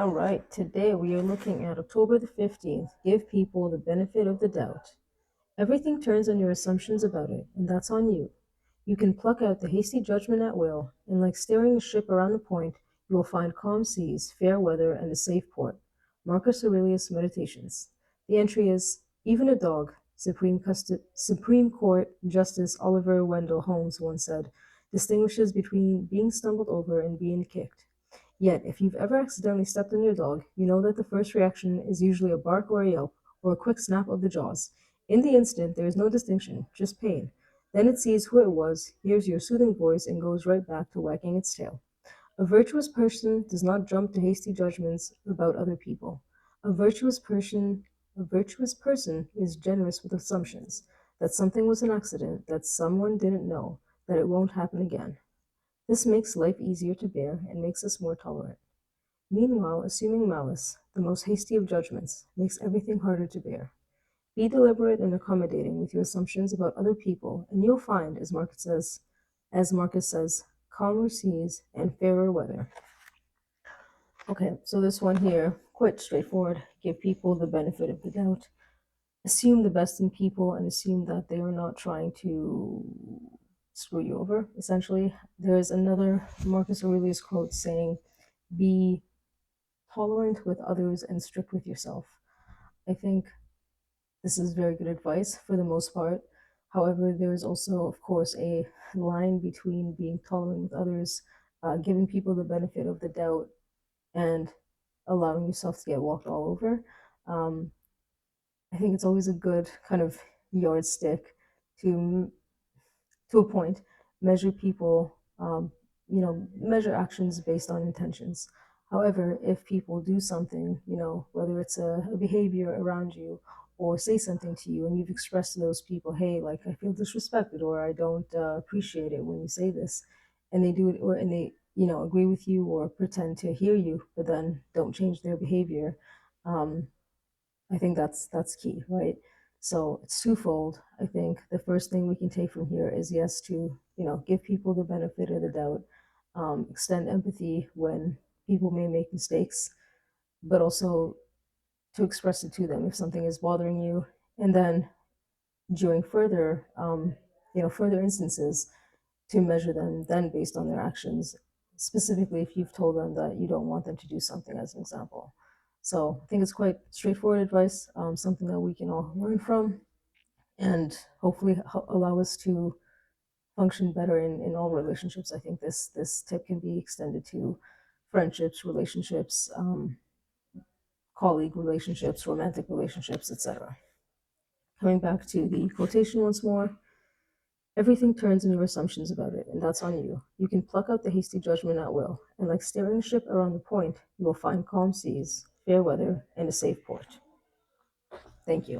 All right, today we are looking at October the 15th. Give people the benefit of the doubt. Everything turns on your assumptions about it, and that's on you. You can pluck out the hasty judgment at will, and like steering a ship around the point, you will find calm seas, fair weather, and a safe port. Marcus Aurelius Meditations. The entry is even a dog, Supreme Court Justice Oliver Wendell Holmes once said, distinguishes between being stumbled over and being kicked. Yet, if you've ever accidentally stepped on your dog, you know that the first reaction is usually a bark or a yelp, or a quick snap of the jaws. In the instant, there is no distinction, just pain. Then it sees who it was, hears your soothing voice, and goes right back to wagging its tail. A virtuous person does not jump to hasty judgments about other people. A virtuous person a virtuous person is generous with assumptions that something was an accident, that someone didn't know, that it won't happen again. This makes life easier to bear and makes us more tolerant. Meanwhile, assuming malice, the most hasty of judgments, makes everything harder to bear. Be deliberate and accommodating with your assumptions about other people, and you'll find, as Marcus says, calmer seas and fairer weather. Okay, so this one here, quite straightforward. Give people the benefit of the doubt. Assume the best in people and assume that they are not trying to screw you over, essentially. There is another Marcus Aurelius quote saying, be tolerant with others and strict with yourself. I think this is very good advice for the most part. However, there is also, of course, a line between being tolerant with others, giving people the benefit of the doubt, and allowing yourself to get walked all over. Um, I think it's always a good kind of yardstick to a point, measure people, measure actions based on intentions. However, if people do something, whether it's a behavior around you or say something to you and you've expressed to those people, hey, like I feel disrespected or I don't appreciate it when you say this, and they do it and they, agree with you or pretend to hear you, but then don't change their behavior. Um, I think that's key, right? So it's twofold. I think the first thing we can take from here is yes to give people the benefit of the doubt, extend empathy when people may make mistakes, but also to express it to them if something is bothering you, and then during further instances to measure them then based on their actions, specifically if you've told them that you don't want them to do something, as an example. So I think it's quite straightforward advice, something that we can all learn from, and hopefully allow us to function better in all relationships. I think this tip can be extended to friendships, relationships, colleague relationships, romantic relationships, etc. Coming back to the quotation once more. Everything turns on your assumptions about it, and that's on you. You can pluck out the hasty judgment at will, and like steering a ship around the point, you will find calm seas, fair weather, and a safe port. Thank you.